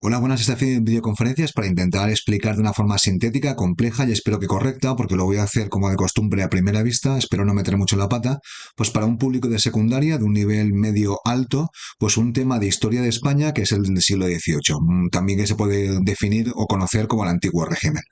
Hola, buenas. Esta videoconferencia es para intentar explicar de una forma sintética, compleja y espero que correcta, porque lo voy a hacer como de costumbre a primera vista, espero no meter mucho la pata, pues para un público de secundaria de un nivel medio alto, pues un tema de historia de España que es el del siglo XVIII, también que se puede definir o conocer como el antiguo régimen.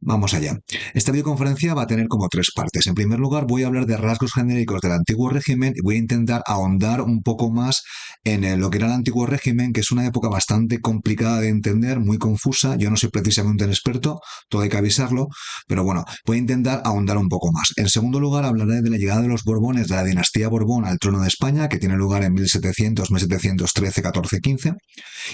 Vamos allá. Esta videoconferencia va a tener como tres partes. En primer lugar, voy a hablar de rasgos genéricos del antiguo régimen y voy a intentar ahondar un poco más en lo que era el antiguo régimen, que es una época bastante complicada de entender, muy confusa. Yo no soy precisamente un experto, todo hay que avisarlo, pero bueno, voy a intentar ahondar un poco más. En segundo lugar, hablaré de la llegada de los Borbones, de la dinastía Borbón al trono de España, que tiene lugar en 1700, 1713, 14, 15.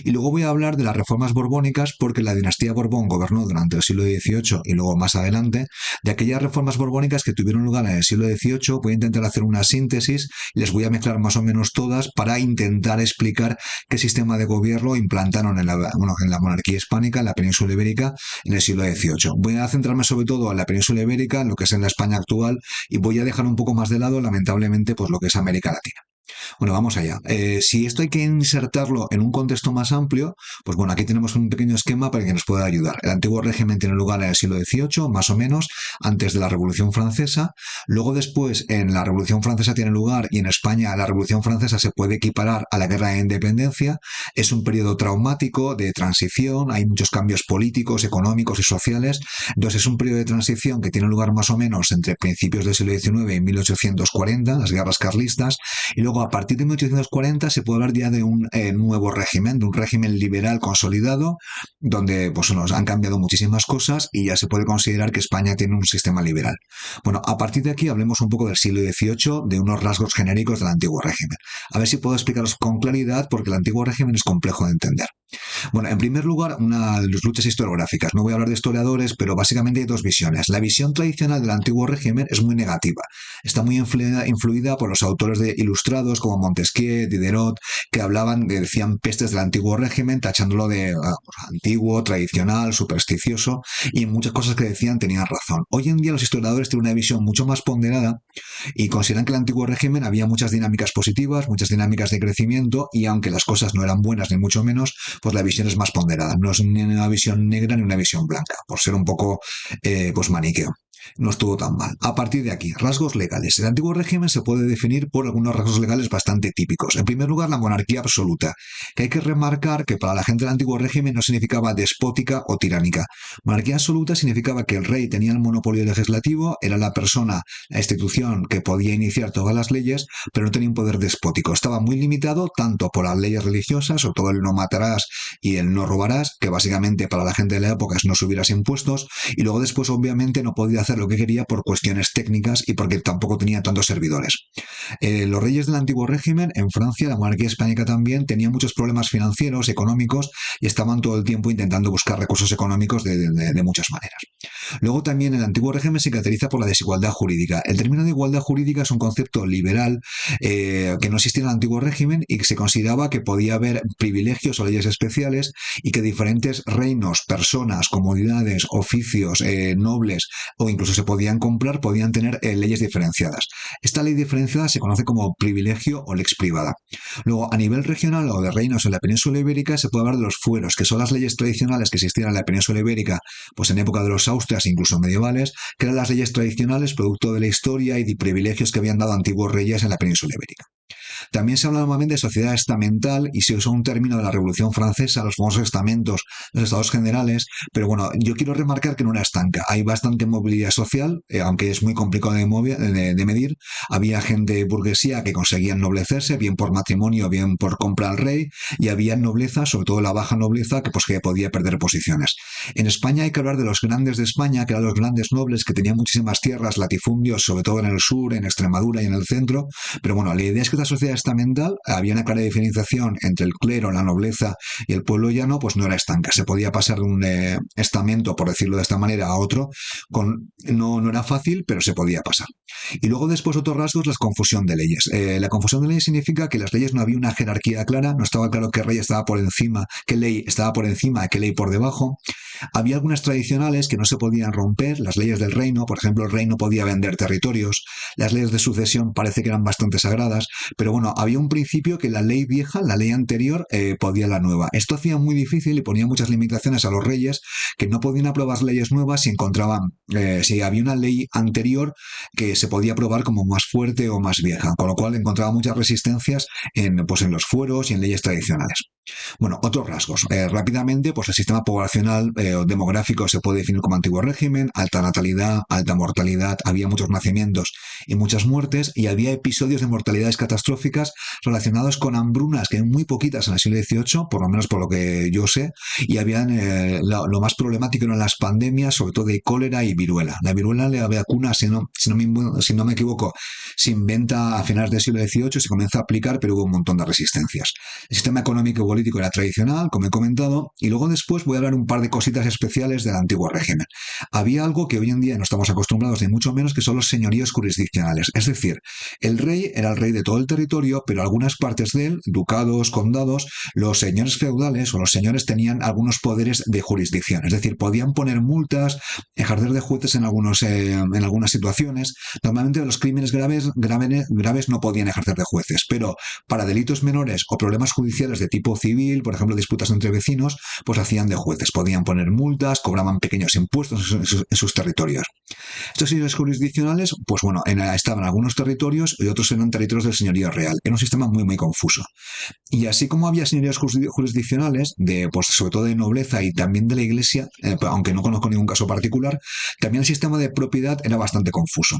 Y luego voy a hablar de las reformas borbónicas, porque la dinastía Borbón gobernó durante el siglo XVIII y luego más adelante. De aquellas reformas borbónicas que tuvieron lugar en el siglo XVIII, voy a intentar hacer una síntesis y les voy a mezclar más o menos todas para intentar explicar qué sistema de gobierno implantaron en la monarquía hispánica, en la península ibérica, en el siglo XVIII. Voy a centrarme sobre todo en la península ibérica, en lo que es en la España actual, y voy a dejar un poco más de lado, lamentablemente, pues lo que es América Latina. Bueno, vamos allá. Si esto hay que insertarlo en un contexto más amplio, pues bueno, aquí tenemos un pequeño esquema para que nos pueda ayudar. El antiguo régimen tiene lugar en el siglo XVIII, más o menos, antes de la Revolución Francesa. Luego después, en la Revolución Francesa tiene lugar y en España la Revolución Francesa se puede equiparar a la Guerra de Independencia. Es un periodo traumático de transición, hay muchos cambios políticos, económicos y sociales. Entonces es un periodo de transición que tiene lugar más o menos entre principios del siglo XIX y 1840, las guerras carlistas, y luego a partir de 1840 se puede hablar ya de un nuevo régimen, de un régimen liberal consolidado, donde pues, nos han cambiado muchísimas cosas y ya se puede considerar que España tiene un sistema liberal. Bueno, a partir de aquí hablemos un poco del siglo XVIII, de unos rasgos genéricos del antiguo régimen. A ver si puedo explicaros con claridad, porque el antiguo régimen es complejo de entender. Bueno, en primer lugar, una de las luchas historiográficas. No voy a hablar de historiadores, pero básicamente hay dos visiones. La visión tradicional del antiguo régimen es muy negativa. Está muy influida por los autores de ilustrados como Montesquieu, Diderot, que decían pestes del antiguo régimen, tachándolo de antiguo, tradicional, supersticioso, y muchas cosas que decían tenían razón. Hoy en día los historiadores tienen una visión mucho más ponderada y consideran que en el antiguo régimen había muchas dinámicas positivas, muchas dinámicas de crecimiento, y aunque las cosas no eran buenas ni mucho menos, pues la visión es más ponderada. No es ni una visión negra ni una visión blanca, por ser un poco pues maniqueo. No estuvo tan mal. A partir de aquí, rasgos legales. El antiguo régimen se puede definir por algunos rasgos legales bastante típicos. En primer lugar, la monarquía absoluta, que hay que remarcar que para la gente del antiguo régimen no significaba despótica o tiránica. Monarquía absoluta significaba que el rey tenía el monopolio legislativo, era la persona, la institución que podía iniciar todas las leyes, pero no tenía un poder despótico. Estaba muy limitado tanto por las leyes religiosas, sobre todo el no matarás y el no robarás, que básicamente para la gente de la época es no subirás impuestos, y luego después obviamente no podía hacer lo que quería por cuestiones técnicas y porque tampoco tenía tantos servidores. Los reyes del antiguo régimen, en Francia, la monarquía hispánica también, tenían muchos problemas financieros, económicos, y estaban todo el tiempo intentando buscar recursos económicos de muchas maneras. Luego también el antiguo régimen se caracteriza por la desigualdad jurídica. El término de igualdad jurídica es un concepto liberal que no existía en el antiguo régimen y que se consideraba que podía haber privilegios o leyes especiales y que diferentes reinos, personas, comunidades, oficios, nobles o incluso se podían comprar, podían tener leyes diferenciadas. Esta ley diferenciada se conoce como privilegio o lex privada. Luego, a nivel regional o de reinos en la península ibérica, se puede hablar de los fueros, que son las leyes tradicionales que existían en la península ibérica, pues en época de los Austrias, incluso medievales, que eran las leyes tradicionales producto de la historia y de privilegios que habían dado antiguos reyes en la península ibérica. También se habla normalmente de sociedad estamental y se usa un término de la Revolución Francesa, los famosos estamentos, los estados generales, pero bueno, yo quiero remarcar que no era estanca. Hay bastante movilidad social, aunque es muy complicado de medir. Había gente burguesía que conseguía ennoblecerse, bien por matrimonio, bien por compra al rey, y había nobleza, sobre todo la baja nobleza, que podía perder posiciones. En España hay que hablar de los grandes de España, que eran los grandes nobles, que tenían muchísimas tierras, latifundios, sobre todo en el sur, en Extremadura y en el centro, pero bueno, la idea es que esta sociedad estamental había una clara diferenciación entre el clero, la nobleza y el pueblo llano, pues no era estanca. Se podía pasar de un estamento, por decirlo de esta manera, a otro. No era fácil, pero se podía pasar. Y luego después otro rasgo es la confusión de leyes. La confusión de leyes significa que las leyes no había una jerarquía clara, no estaba claro qué rey estaba por encima, qué ley estaba por encima, qué ley por debajo. Había algunas tradicionales que no se podían romper, las leyes del reino, por ejemplo, el rey no podía vender territorios, las leyes de sucesión parece que eran bastante sagradas, pero bueno, había un principio que la ley vieja, la ley anterior, podía la nueva. Esto hacía muy difícil y ponía muchas limitaciones a los reyes que no podían aprobar leyes nuevas si encontraban, si había una ley anterior que se podía aprobar como más fuerte o más vieja, con lo cual encontraba muchas resistencias pues en los fueros y en leyes tradicionales. Bueno, otros rasgos. Rápidamente, pues el sistema poblacional o demográfico se puede definir como antiguo régimen, alta natalidad, alta mortalidad, había muchos nacimientos y muchas muertes, y había episodios de mortalidades catastróficas relacionados con hambrunas, que hay muy poquitas en el siglo XVIII, por lo menos por lo que yo sé, y habían lo más problemático eran las pandemias, sobre todo de cólera y viruela. La viruela, la vacuna, si no me equivoco, se inventa a finales del siglo XVIII, se comienza a aplicar, pero hubo un montón de resistencias. El sistema económico y político era tradicional, como he comentado, y luego después voy a hablar un par de cositas especiales del antiguo régimen. Había algo que hoy en día no estamos acostumbrados, ni mucho menos, que son los señoríos jurisdiccionales. Es decir, el rey era el rey de todo el territorio, pero algunas partes de él, ducados, condados, los señores feudales o los señores tenían algunos poderes de jurisdicción. Es decir, podían poner multas, ejercer de jueces en algunas situaciones. Normalmente los crímenes graves no podían ejercer de jueces, pero para delitos menores o problemas judiciales de tipo civil, por ejemplo, disputas entre vecinos, pues hacían de jueces. Podían poner multas, cobraban pequeños impuestos en sus territorios. Estos señores jurisdiccionales, pues bueno, estaban en algunos territorios y otros eran territorios del señorío real. Era un sistema muy, muy confuso. Y así como había señoríos jurisdiccionales, pues sobre todo de nobleza y también de la iglesia, aunque no conozco ningún caso particular, también el sistema de propiedad era bastante confuso.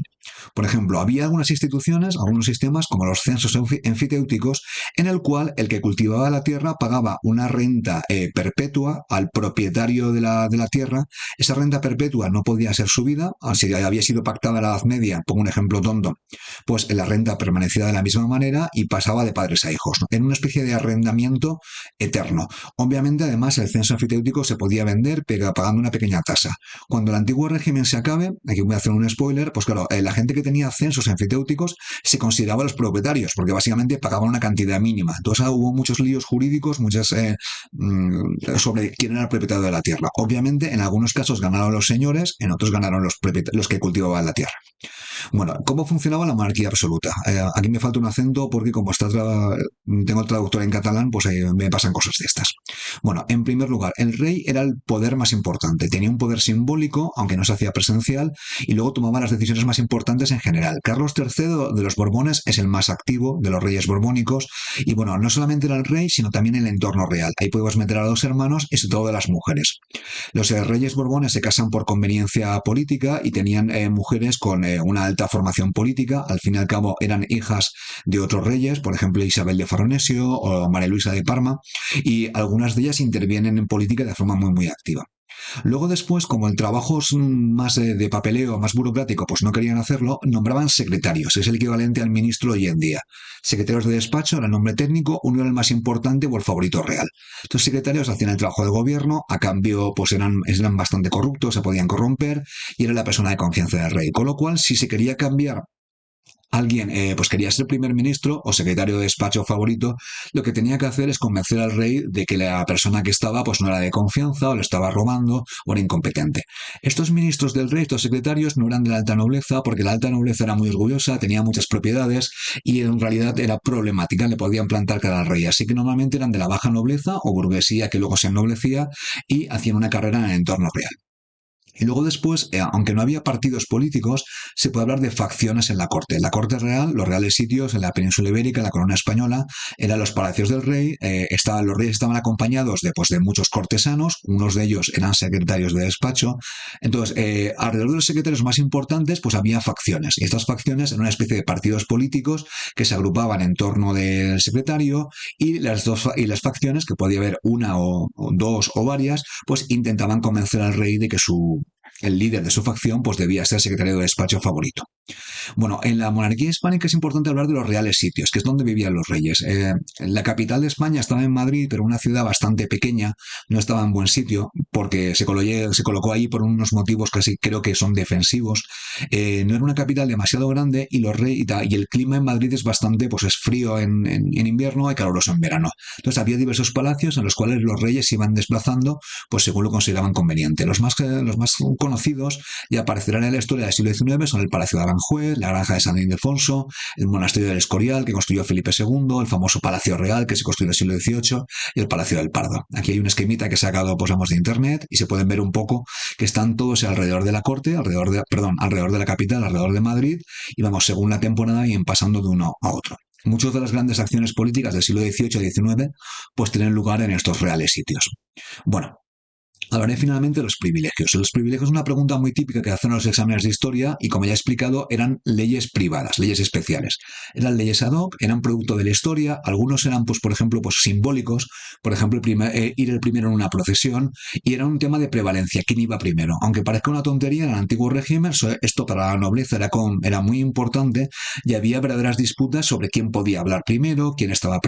Por ejemplo, había algunas instituciones, algunos sistemas, como los censos enfiteuticos, en el cual el que cultivaba la tierra pagaba una renta perpetua al propietario de la tierra. Esa renta perpetua no podía ser subida, si había sido pactada en la Edad Media, pongo un ejemplo tonto, pues la renta permanecía de la misma manera y pasaba de padres a hijos, ¿no? En una especie de arrendamiento eterno. Obviamente, además, el censo enfiteutíco se podía vender pagando una pequeña tasa. Cuando el antiguo régimen se acabe, aquí voy a hacer un spoiler, pues claro, la gente que tenía censos enfiteutícos se consideraba los propietarios, porque básicamente pagaban una cantidad mínima. Entonces hubo muchos líos jurídicos, sobre quién era el propietario de la tierra. Obviamente, en algunos casos ganaron los señores, en otros ganaron los que cultivaban la tierra. Bueno, ¿cómo funcionaba la monarquía absoluta? Aquí me falta un acento porque como tengo el traductor en catalán, pues me pasan cosas de estas. Bueno, en primer lugar, el rey era el poder más importante. Tenía un poder simbólico, aunque no se hacía presencial, y luego tomaba las decisiones más importantes en general. Carlos III de los Borbones es el más activo de los reyes borbónicos, y bueno, no solamente era el rey, sino también el entorno real. Ahí podemos meter a los hermanos y sobre todo de las mujeres. Los reyes borbones se casan por conveniencia política y tenían mujeres con una alta formación política. Al fin y al cabo eran hijas de otros reyes, por ejemplo Isabel de Farnesio o María Luisa de Parma, y algunas de ellas intervienen en política de forma muy, muy activa. Luego después, como el trabajo es más de papeleo, más burocrático, pues no querían hacerlo, nombraban secretarios, es el equivalente al ministro hoy en día. Secretarios de despacho era el nombre técnico, uno era el más importante o el favorito real. Estos secretarios hacían el trabajo de gobierno, a cambio pues eran bastante corruptos, se podían corromper y era la persona de confianza del rey. Con lo cual, si se quería cambiar alguien pues quería ser primer ministro o secretario de despacho favorito, lo que tenía que hacer es convencer al rey de que la persona que estaba pues no era de confianza o le estaba robando o era incompetente. Estos ministros del rey, estos secretarios, no eran de la alta nobleza porque la alta nobleza era muy orgullosa, tenía muchas propiedades y en realidad era problemática, le podían plantar cara al rey. Así que normalmente eran de la baja nobleza o burguesía que luego se ennoblecía y hacían una carrera en el entorno real. Y luego después, aunque no había partidos políticos, se puede hablar de facciones en la corte. La corte real, los reales sitios en la península ibérica, la corona española, eran los palacios del rey. Los reyes estaban acompañados de muchos cortesanos, unos de ellos eran secretarios de despacho. Entonces, alrededor de los secretarios más importantes, pues había facciones. Y estas facciones eran una especie de partidos políticos que se agrupaban en torno del secretario y las facciones, que podía haber una o dos o varias, pues intentaban convencer al rey de que el líder de su facción pues debía ser secretario de despacho favorito. Bueno, en la monarquía hispánica es importante hablar de los reales sitios, que es donde vivían los reyes. La capital de España estaba en Madrid, pero una ciudad bastante pequeña, no estaba en buen sitio. porque se colocó ahí por unos motivos que sí creo que son defensivos. No era una capital demasiado grande y y el clima en Madrid es bastante, pues es frío en invierno y caluroso en verano. Entonces había diversos palacios en los cuales los reyes se iban desplazando, pues según lo consideraban conveniente. Los más conocidos y aparecerán en la historia del siglo XIX son el Palacio de Aranjuez, la Granja de San Ildefonso, el Monasterio del Escorial que construyó Felipe II, el famoso Palacio Real que se construyó en el siglo XVIII y el Palacio del Pardo. Aquí hay un esquemita que he sacado, pues vamos, de internet y se pueden ver un poco que están todos alrededor de la corte, alrededor de la capital, alrededor de Madrid y vamos, según la temporada y en pasando de uno a otro. Muchas de las grandes acciones políticas del siglo XVIII y XIX pues tienen lugar en estos reales sitios. Bueno, hablaré finalmente de los privilegios. Los privilegios es una pregunta muy típica que hacen los exámenes de historia y, como ya he explicado, eran leyes privadas, leyes especiales. Eran leyes ad hoc, eran producto de la historia, algunos eran, pues, por ejemplo, pues, simbólicos, por ejemplo, ir el primero en una procesión, y era un tema de prevalencia, quién iba primero. Aunque parezca una tontería, en el antiguo régimen esto para la nobleza era muy importante y había verdaderas disputas sobre quién podía hablar primero, quién estaba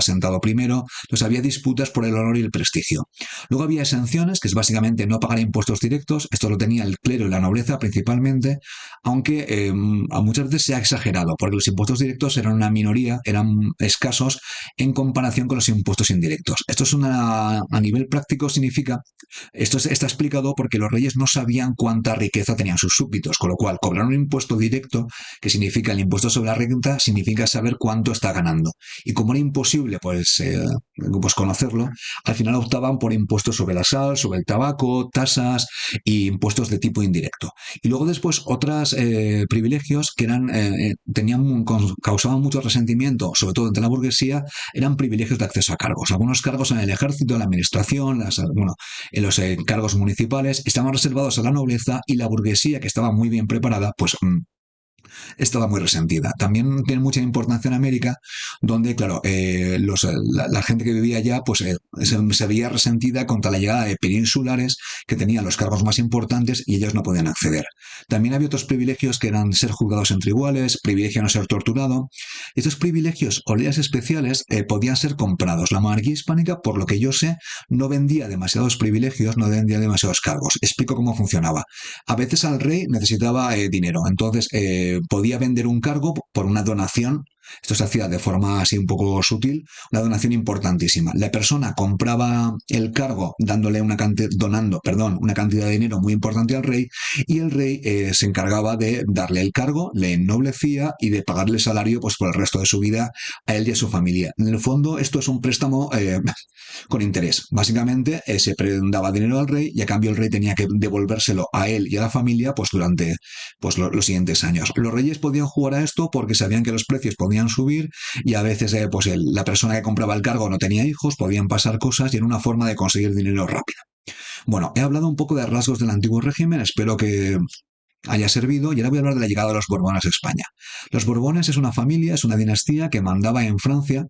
sentado primero. Entonces había disputas por el honor y el prestigio. Luego había exenciones, que es básicamente no pagar impuestos directos. Esto lo tenía el clero y la nobleza principalmente, aunque a muchas veces se ha exagerado, porque los impuestos directos eran una minoría, eran escasos en comparación con los impuestos indirectos. Esto es a nivel práctico significa, está explicado porque los reyes no sabían cuánta riqueza tenían sus súbditos, con lo cual cobrar un impuesto directo, que significa el impuesto sobre la renta, significa saber cuánto está ganando. Y como era imposible pues conocerlo, al final optaban por impuestos sobre la sal, sobre el tabaco, tasas y impuestos de tipo indirecto. Y luego después otros privilegios que causaban mucho resentimiento, sobre todo entre la burguesía, eran privilegios de acceso a cargos. Algunos cargos en el ejército, en la administración, en los cargos municipales, estaban reservados a la nobleza y la burguesía, que estaba muy bien preparada, pues estaba muy resentida. También tiene mucha importancia en América, donde, claro, la gente que vivía allá pues, se veía resentida contra la llegada de peninsulares que tenían los cargos más importantes y ellos no podían acceder. También había otros privilegios que eran ser juzgados entre iguales, privilegio a no ser torturado. Estos privilegios o leyes especiales podían ser comprados. La monarquía hispánica, por lo que yo sé, no vendía demasiados privilegios, no vendía demasiados cargos. Explico cómo funcionaba. A veces al rey necesitaba dinero, entonces podía vender un cargo por una donación. Esto se hacía de forma así un poco sutil, una donación importantísima. La persona compraba el cargo donando una cantidad de dinero muy importante al rey y el rey se encargaba de darle el cargo, le ennoblecía y de pagarle salario pues por el resto de su vida a él y a su familia. En el fondo esto es un préstamo con interés. Básicamente se daba dinero al rey y a cambio el rey tenía que devolvérselo a él y a la familia pues durante pues, los siguientes años. Los reyes podían jugar a esto porque sabían que los precios podían subir y a veces la persona que compraba el cargo no tenía hijos, podían pasar cosas y era una forma de conseguir dinero rápido. Bueno, he hablado un poco de rasgos del antiguo régimen, espero que haya servido y ahora voy a hablar de la llegada de los Borbones a España. Los Borbones es una familia, es una dinastía que mandaba en Francia,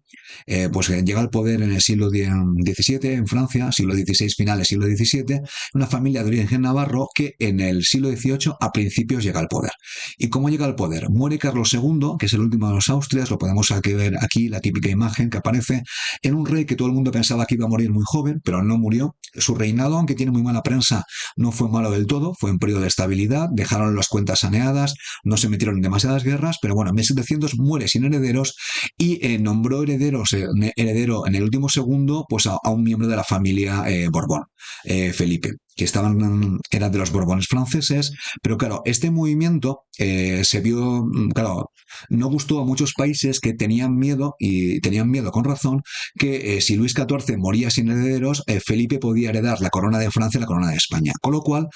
llega al poder en el siglo XVII en Francia, siglo XVI finales, siglo XVII, una familia de origen navarro que en el siglo XVIII a principios llega al poder. ¿Y cómo llega al poder? Muere Carlos II, que es el último de los Austrias, lo podemos ver aquí, la típica imagen que aparece, en un rey que todo el mundo pensaba que iba a morir muy joven, pero no murió. Su reinado, aunque tiene muy mala prensa, no fue malo del todo, fue un periodo de estabilidad, dejaron las cuentas saneadas, no se metieron en demasiadas guerras, pero bueno, en 1700 muere sin herederos y nombró heredero en el último segundo pues a un miembro de la familia Borbón, Felipe, que era de los Borbones franceses, pero claro, este movimiento se vio, claro, no gustó a muchos países que tenían miedo, y tenían miedo con razón, que si Luis XIV moría sin herederos, Felipe podía heredar la corona de Francia y la corona de España. Con lo cual,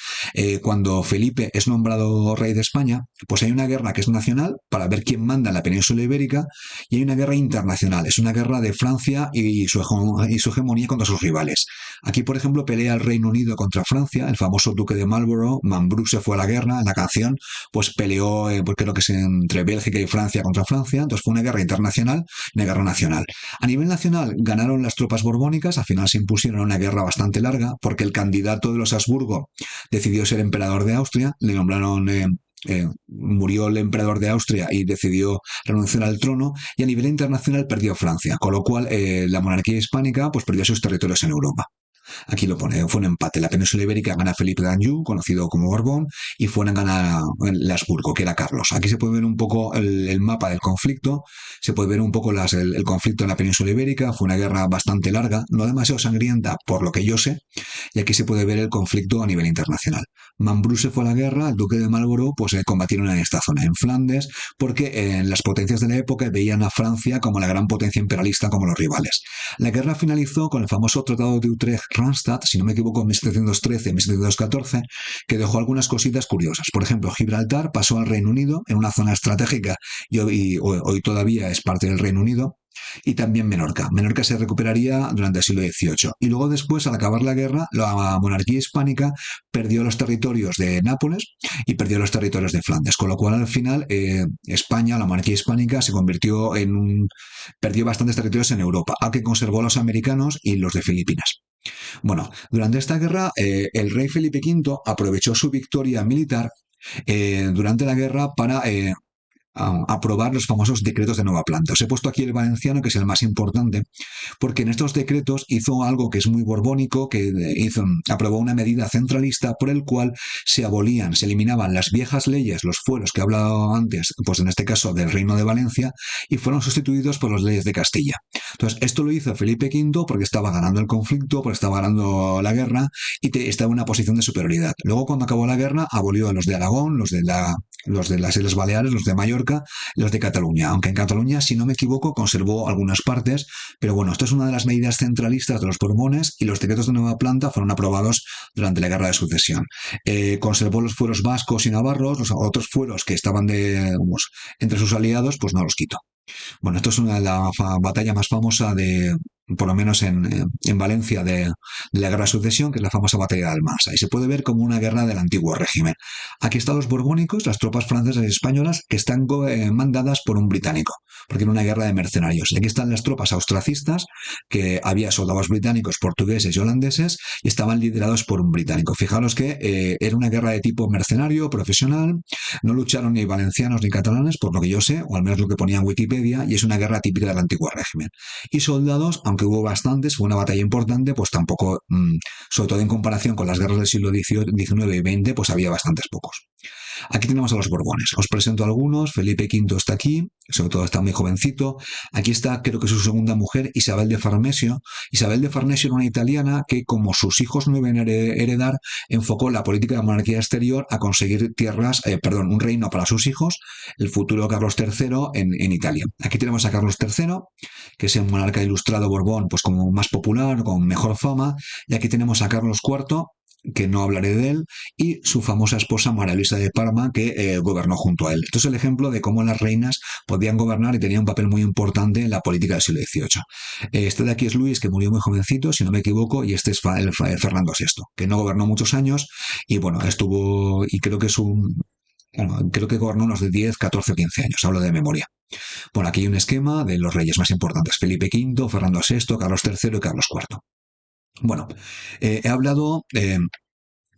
cuando Felipe es nombrado rey de España, pues hay una guerra que es nacional para ver quién manda en la península ibérica y hay una guerra internacional, es una guerra de Francia y su hegemonía contra sus rivales. Aquí, por ejemplo, pelea el Reino Unido contra Francia, el famoso duque de Marlborough, Mambrú se fue a la guerra, en la canción, pues peleó, porque creo que es entre Bélgica y Francia contra Francia, entonces fue una guerra internacional, una guerra nacional. A nivel nacional ganaron las tropas borbónicas, al final se impusieron una guerra bastante larga, porque el candidato de los Habsburgo decidió ser emperador de Austria, le nombraron murió el emperador de Austria y decidió renunciar al trono, y a nivel internacional perdió Francia, con lo cual la monarquía hispánica pues perdió sus territorios en Europa. Aquí lo pone, fue un empate. La península ibérica gana Felipe d'Anjou, conocido como Borbón, y fueron gana el Habsburgo, que era Carlos. Aquí se puede ver un poco el mapa del conflicto, se puede ver un poco el conflicto en la península ibérica. Fue una guerra bastante larga, no demasiado sangrienta, por lo que yo sé, y aquí se puede ver el conflicto a nivel internacional. Mambrú se fue a la guerra, el duque de Marlborough pues combatieron en esta zona, en Flandes, porque las potencias de la época veían a Francia como la gran potencia imperialista, como los rivales. La guerra finalizó con el famoso Tratado de Utrecht-Randstad, si no me equivoco, en 1713-1714, que dejó algunas cositas curiosas. Por ejemplo, Gibraltar pasó al Reino Unido en una zona estratégica y hoy todavía es parte del Reino Unido. Y también Menorca. Menorca se recuperaría durante el siglo XVIII. Y luego después, al acabar la guerra, la monarquía hispánica perdió los territorios de Nápoles y perdió los territorios de Flandes. Con lo cual, al final, España, la monarquía hispánica, se convirtió en un... perdió bastantes territorios en Europa, aunque conservó los americanos y los de Filipinas. Bueno, durante esta guerra, el rey Felipe V aprovechó su victoria militar durante la guerra para aprobar los famosos decretos de nueva planta. Os he puesto aquí el valenciano, que es el más importante, porque en estos decretos hizo algo que es muy borbónico, que aprobó una medida centralista por el cual se abolían, se eliminaban las viejas leyes, los fueros que he hablado antes, pues en este caso del Reino de Valencia, y fueron sustituidos por las leyes de Castilla. Entonces, esto lo hizo Felipe V porque estaba ganando el conflicto, porque estaba ganando la guerra y estaba en una posición de superioridad. Luego, cuando acabó la guerra, abolió a los de Aragón, los de las Islas Baleares, los de Mallorca, los de Cataluña, aunque en Cataluña, si no me equivoco, conservó algunas partes, pero bueno, esto es una de las medidas centralistas de los Borbones y los decretos de nueva planta fueron aprobados durante la Guerra de Sucesión. Conservó los fueros vascos y navarros, los otros fueros que estaban entre sus aliados, pues no los quitó. Bueno, esto es una de la batalla más famosa por lo menos en Valencia, de la Guerra de Sucesión, que es la famosa batalla de Almansa. Y se puede ver como una guerra del antiguo régimen. Aquí están los borbónicos, las tropas francesas y españolas, que están mandadas por un británico, porque era una guerra de mercenarios. Y aquí están las tropas austracistas, que había soldados británicos, portugueses y holandeses, y estaban liderados por un británico. Fijaros que era una guerra de tipo mercenario, profesional, no lucharon ni valencianos ni catalanes, por lo que yo sé, o al menos lo que ponía en Wikipedia, y es una guerra típica del antiguo régimen. Y soldados, aunque hubo bastantes, fue una batalla importante, pues tampoco, sobre todo en comparación con las guerras del siglo XIX y XX, pues había bastantes pocos. Aquí tenemos a los Borbones. Os presento algunos. Felipe V está aquí, sobre todo está muy jovencito. Aquí está, creo que su segunda mujer, Isabel de Farnesio. Isabel de Farnesio era una italiana que, como sus hijos no iban a heredar, enfocó la política de la monarquía exterior a conseguir un reino para sus hijos, el futuro Carlos III en Italia. Aquí tenemos a Carlos III, que es el monarca ilustrado Borbón, pues como más popular, con mejor fama. Y aquí tenemos a Carlos IV, que no hablaré de él, y su famosa esposa María Luisa de Parma, que gobernó junto a él. Esto es el ejemplo de cómo las reinas podían gobernar y tenían un papel muy importante en la política del siglo XVIII. Este de aquí es Luis, que murió muy jovencito, si no me equivoco, y este es Fernando VI, que no gobernó muchos años, y bueno, estuvo, y creo que creo que gobernó unos de 10, 14 o 15 años, hablo de memoria. Bueno, aquí hay un esquema de los reyes más importantes: Felipe V, Fernando VI, Carlos III y Carlos IV. Bueno, he hablado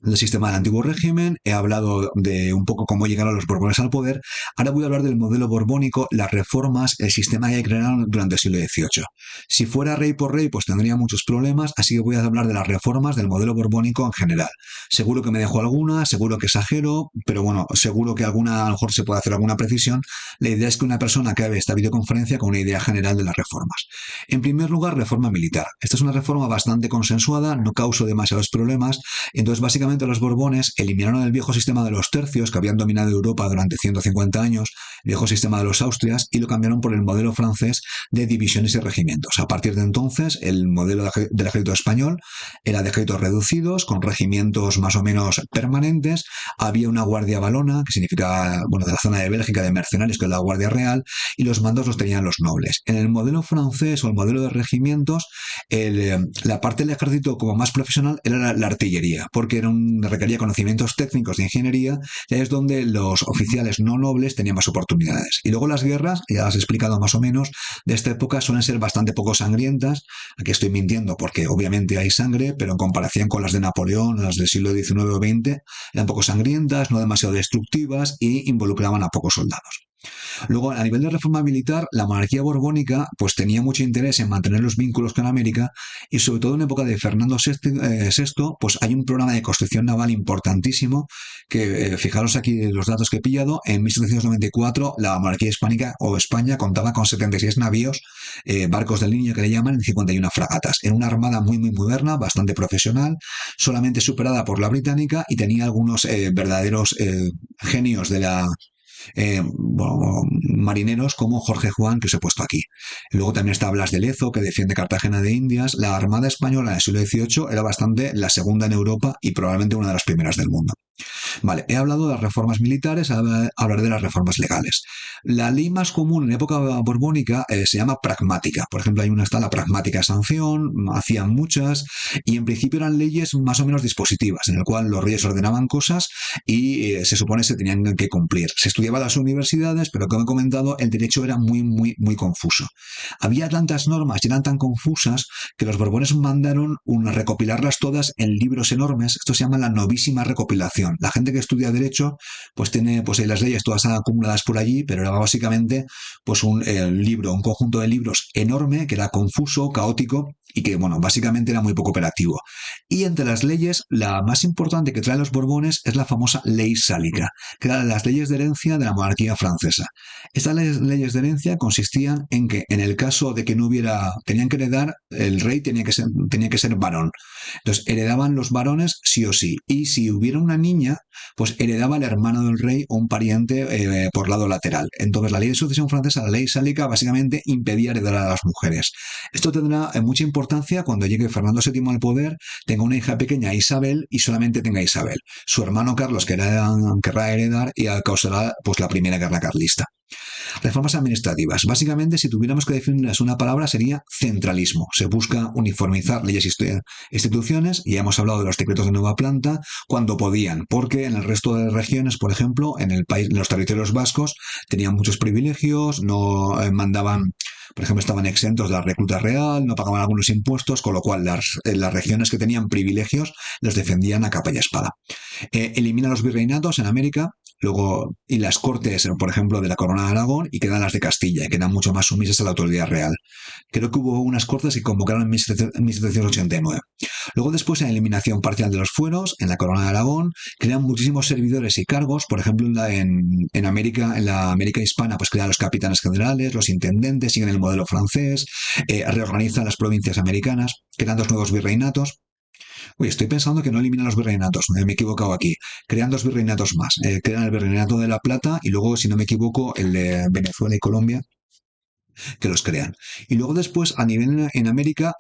del sistema del antiguo régimen, he hablado de un poco cómo llegaron los Borbones al poder. Ahora voy a hablar del modelo borbónico, las reformas, el sistema que crearon durante el siglo XVIII. Si fuera rey por rey, pues tendría muchos problemas, así que voy a hablar de las reformas del modelo borbónico en general. Seguro que me dejo alguna, seguro que exagero, pero bueno, seguro que alguna, a lo mejor se puede hacer alguna precisión. La idea es que una persona acabe esta videoconferencia con una idea general de las reformas. En primer lugar, reforma militar. Esta es una reforma bastante consensuada, no causó demasiados problemas, entonces básicamente los Borbones eliminaron el viejo sistema de los tercios que habían dominado Europa durante 150 años, el viejo sistema de los Austrias, y lo cambiaron por el modelo francés de divisiones y regimientos. A partir de entonces, el modelo del ejército español era de ejércitos reducidos, con regimientos más o menos permanentes. Había una guardia valona, que significa, bueno, de la zona de Bélgica, de mercenarios, que es la guardia real, y los mandos los tenían los nobles. En el modelo francés o el modelo de regimientos, la parte del ejército como más profesional era la artillería, porque requería conocimientos técnicos de ingeniería, y ahí es donde los oficiales no nobles tenían más oportunidades. Y luego las guerras, ya os he explicado más o menos, de esta época suelen ser bastante poco sangrientas. Aquí estoy mintiendo porque obviamente hay sangre, pero en comparación con las de Napoleón, las del siglo XIX o XX, eran poco sangrientas, no demasiado destructivas y involucraban a pocos soldados. Luego, a nivel de reforma militar, la monarquía borbónica pues tenía mucho interés en mantener los vínculos con América y sobre todo en época de Fernando VI, pues hay un programa de construcción naval importantísimo que, fijaros aquí los datos que he pillado, en 1794 la monarquía hispánica o España contaba con 76 navíos, barcos de línea que le llaman, y 51 fragatas. Era una armada muy moderna, bastante profesional, solamente superada por la británica y tenía algunos verdaderos genios de la bueno, marineros como Jorge Juan, que os he puesto aquí. Luego también está Blas de Lezo, que defiende Cartagena de Indias. La Armada Española en el siglo XVIII era bastante la segunda en Europa y probablemente una de las primeras del mundo. Vale, he hablado de las reformas militares, ahora hablaré de las reformas legales. La ley más común en época borbónica se llama pragmática. Por ejemplo, hay una está la pragmática de sanción, hacían muchas, y en principio eran leyes más o menos dispositivas, en el cual los reyes ordenaban cosas y se supone se tenían que cumplir. Se estudiaba en las universidades, pero como he comentado, el derecho era muy confuso. Había tantas normas y eran tan confusas que los Borbones mandaron recopilarlas todas en libros enormes. Esto se llama la novísima recopilación. La gente que estudia derecho pues tiene pues las leyes todas acumuladas por allí, pero era básicamente pues un libro, un conjunto de libros enorme que era confuso, caótico y que bueno, básicamente era muy poco operativo. Y entre las leyes, la más importante que traen los Borbones es la famosa ley sálica, que eran las leyes de herencia de la monarquía francesa. Estas leyes de herencia consistían en que en el caso de que no hubiera, tenían que heredar, el rey tenía que ser varón. Entonces heredaban los varones sí o sí. Y si hubiera una niña, pues heredaba el hermano del rey o un pariente por lado lateral. Entonces la ley de sucesión francesa, la ley sálica, básicamente impedía heredar a las mujeres. Esto tendrá mucha importancia cuando llegue Fernando VII al poder, tenga una hija pequeña, Isabel, y solamente tenga Isabel. Su hermano Carlos querrá heredar y causará pues la primera guerra carlista. Reformas administrativas. Básicamente, si tuviéramos que definirlas una palabra, sería centralismo. Se busca uniformizar leyes e instituciones, y ya hemos hablado de los decretos de nueva planta, cuando podían, porque en el resto de regiones, por ejemplo, en el país, en los territorios vascos, tenían muchos privilegios, no mandaban, por ejemplo, estaban exentos de la recluta real, no pagaban algunos impuestos, con lo cual las regiones que tenían privilegios los defendían a capa y espada. Elimina los virreinatos en América, luego, y las cortes, por ejemplo, de la Corona de Aragón, y quedan las de Castilla, y quedan mucho más sumisas a la autoridad real. Creo que hubo unas cortes que convocaron en 1789. Luego, después, en eliminación parcial de los fueros, en la Corona de Aragón, crean muchísimos servidores y cargos, por ejemplo, en América, en la América hispana, pues crean los capitanes generales, los intendentes, siguen el modelo francés, reorganizan las provincias americanas, crean dos nuevos virreinatos. Uy, estoy pensando que no eliminan los virreinatos, me he equivocado aquí. Crean dos virreinatos más. Crean el virreinato de La Plata y luego, si no me equivoco, el de Venezuela y Colombia, que los crean. Y luego después, a nivel en América,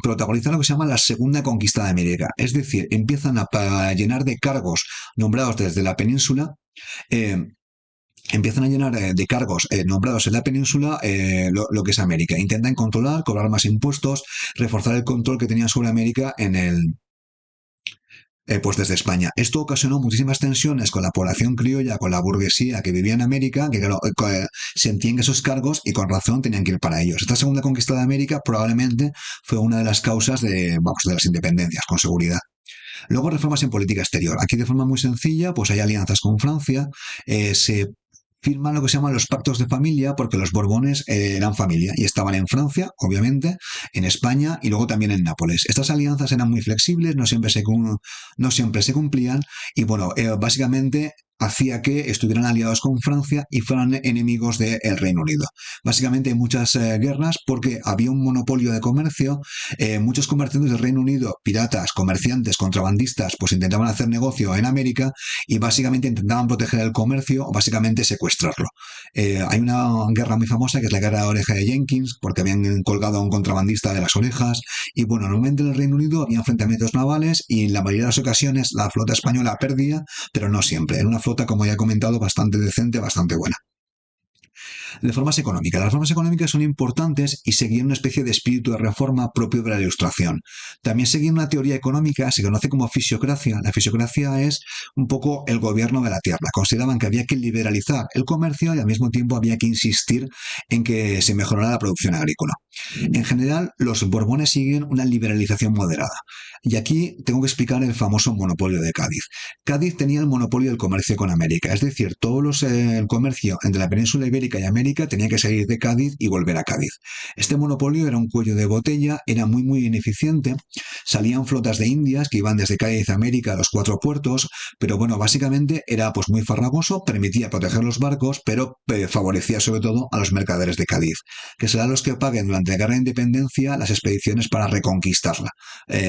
protagonizan lo que se llama la segunda conquista de América. Es decir, empiezan a llenar de cargos nombrados desde la península. Empiezan a llenar de cargos nombrados en la península lo que es América. Intentan controlar, cobrar más impuestos, reforzar el control que tenían sobre América pues desde España. Esto ocasionó muchísimas tensiones con la población criolla, con la burguesía que vivía en América, que claro, sentían que esos cargos, y con razón, tenían que ir para ellos. Esta segunda conquista de América probablemente fue una de las causas de las independencias, con seguridad. Luego, reformas en política exterior. Aquí, de forma muy sencilla, pues hay alianzas con Francia, se firman lo que se llaman los pactos de familia, porque los Borbones eran familia y estaban en Francia, obviamente, en España y luego también en Nápoles. Estas alianzas eran muy flexibles, no siempre se cumplían, y bueno, básicamente hacía que estuvieran aliados con Francia y fueran enemigos del Reino Unido. Básicamente hay muchas guerras porque había un monopolio de comercio, muchos comerciantes del Reino Unido, piratas, comerciantes, contrabandistas, pues intentaban hacer negocio en América y básicamente intentaban proteger el comercio, o básicamente secuestrarlo. Hay una guerra muy famosa que es la guerra de la oreja de Jenkins, porque habían colgado a un contrabandista de las orejas, y bueno, normalmente en el Reino Unido había enfrentamientos navales y en la mayoría de las ocasiones la flota española perdía, pero no siempre. Era una flota, como ya he comentado, bastante decente, bastante buena. Reformas económicas. Las reformas económicas son importantes y seguían una especie de espíritu de reforma propio de la Ilustración. También seguían una teoría económica, se conoce como fisiocracia. La fisiocracia es un poco el gobierno de la tierra. Consideraban que había que liberalizar el comercio y al mismo tiempo había que insistir en que se mejorara la producción agrícola. En general, los Borbones siguen una liberalización moderada. Y aquí tengo que explicar el famoso monopolio de Cádiz. Cádiz tenía el monopolio del comercio con América, es decir, el comercio entre la península ibérica y América tenía que salir de Cádiz y volver a Cádiz. Este monopolio era un cuello de botella, era muy ineficiente, salían flotas de Indias que iban desde Cádiz a América a los cuatro puertos, pero bueno, básicamente era pues muy farragoso, permitía proteger los barcos, pero favorecía sobre todo a los mercaderes de Cádiz, que serán los que paguen durante la Guerra de Independencia las expediciones para reconquistarla,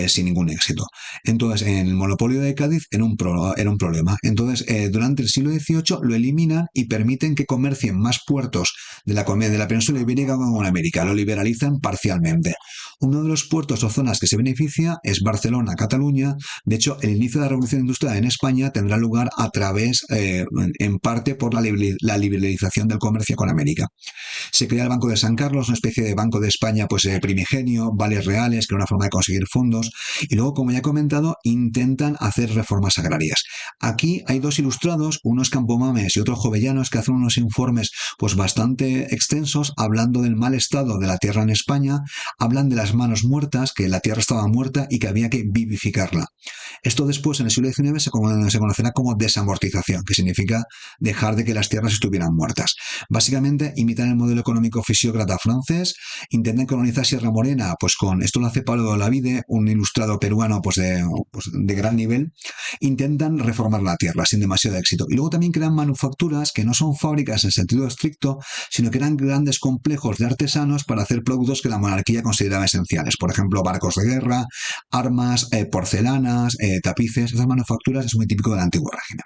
sin ningún éxito. Entonces, en el monopolio de Cádiz era un problema. Entonces, durante el siglo XVIII lo eliminan y permiten que comercien más puertos de la península ibérica con América. Lo liberalizan parcialmente. Uno de los puertos o zonas que se beneficia es Barcelona, Cataluña. De hecho, el inicio de la revolución industrial en España tendrá lugar a través, en parte, por la liberalización del comercio con América. Se crea el Banco de San Carlos, una especie de Banco de España pues primigenio, vales reales, que era una forma de conseguir fondos. Y luego, como ya he comentado, intentan hacer reformas agrarias. Aquí hay dos ilustrados, uno es Campomanes y otro Jovellanos, que hacen unos informes pues bastante extensos hablando del mal estado de la tierra en España, hablan de las manos muertas, que la tierra estaba muerta y que había que vivificarla. Esto después, en el siglo XIX, se conocerá como desamortización, que significa dejar de que las tierras estuvieran muertas. Básicamente, imitan el modelo económico fisiócrata francés, intentan colonizar Sierra Morena, pues con esto lo hace Pablo de Olavide, un ilustrado peruano pues de gran nivel, intentan reformar la tierra sin demasiado éxito. Y luego también crean manufacturas que no son fábricas en sentido estricto, sino que eran grandes complejos de artesanos para hacer productos que la monarquía consideraba esenciales. Por ejemplo, barcos de guerra, armas, porcelanas, tapices. Esas manufacturas es muy típico del antiguo régimen.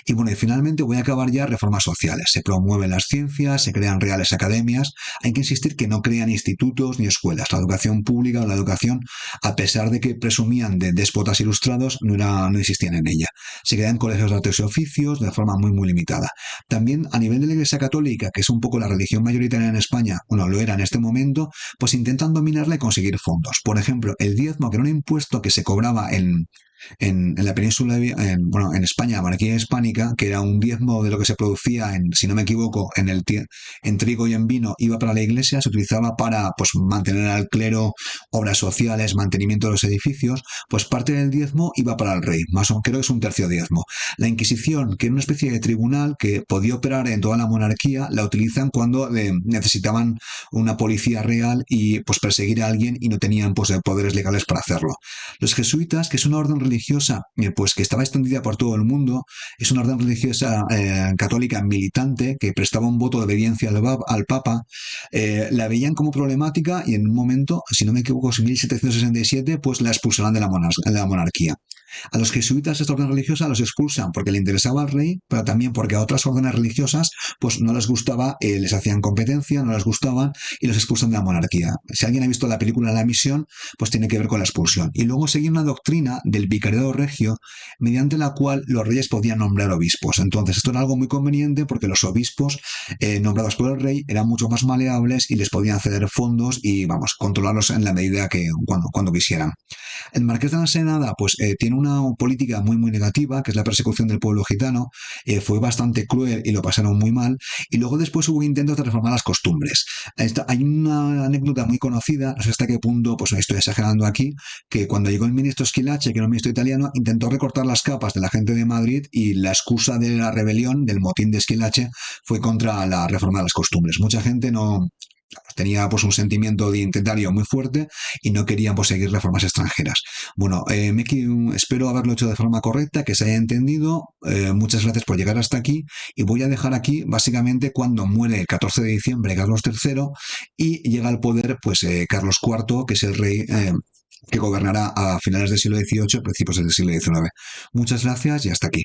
Y bueno, y finalmente voy a acabar ya reformas sociales. Se promueven las ciencias, se crean reales academias. Hay que insistir que no crean institutos ni escuelas. La educación pública o la educación, a pesar de que presumían de déspotas ilustrados, no existían en ella. Se crean colegios de artes y oficios de forma muy limitada. También a nivel de la Iglesia Católica, que es un poco la religión mayoritaria en España, bueno, lo era en este momento, pues intentan dominarla y conseguir fondos. Por ejemplo, el diezmo, que era un impuesto que se cobraba en la península, en España, la monarquía hispánica, que era un diezmo de lo que se producía, si no me equivoco, en trigo y en vino, iba para la iglesia, se utilizaba para pues, mantener al clero, obras sociales, mantenimiento de los edificios, pues parte del diezmo iba para el rey, más o menos, creo que es un tercio diezmo. La Inquisición, que era una especie de tribunal que podía operar en toda la monarquía, la utilizan cuando necesitaban una policía real y pues perseguir a alguien y no tenían pues poderes legales para hacerlo. Los jesuitas, que es una orden religiosa pues que estaba extendida por todo el mundo, es una orden religiosa católica militante que prestaba un voto de obediencia al Papa, la veían como problemática y en un momento, si no me equivoco, en 1767, pues la expulsaron de la monarquía. A los jesuitas esta orden religiosa los expulsan porque le interesaba al rey, pero también porque a otras órdenes religiosas pues no les gustaba, les hacían competencia, no les gustaban y los expulsan de la monarquía. Si alguien ha visto la película La Misión, pues tiene que ver con la expulsión. Y luego seguía una doctrina del vicariado regio mediante la cual los reyes podían nombrar obispos. Entonces esto era algo muy conveniente porque los obispos nombrados por el rey eran mucho más maleables y les podían ceder fondos y, vamos, controlarlos en la medida que cuando quisieran. El marqués de la Ensenada pues tiene una política muy negativa, que es la persecución del pueblo gitano, fue bastante cruel y lo pasaron muy mal, y luego después hubo intentos de reformar las costumbres. Hay una anécdota muy conocida, no sé hasta qué punto, pues estoy exagerando aquí, que cuando llegó el ministro Esquilache, que era un ministro italiano, intentó recortar las capas de la gente de Madrid y la excusa de la rebelión, del motín de Esquilache, fue contra la reforma de las costumbres. Mucha gente no tenía pues un sentimiento de identitario muy fuerte y no querían pues, seguir reformas extranjeras. Bueno, espero haberlo hecho de forma correcta, que se haya entendido. Muchas gracias por llegar hasta aquí y voy a dejar aquí básicamente cuando muere el 14 de diciembre Carlos III y llega al poder pues Carlos IV, que es el rey que gobernará a finales del siglo XVIII, principios del siglo XIX. Muchas gracias y hasta aquí.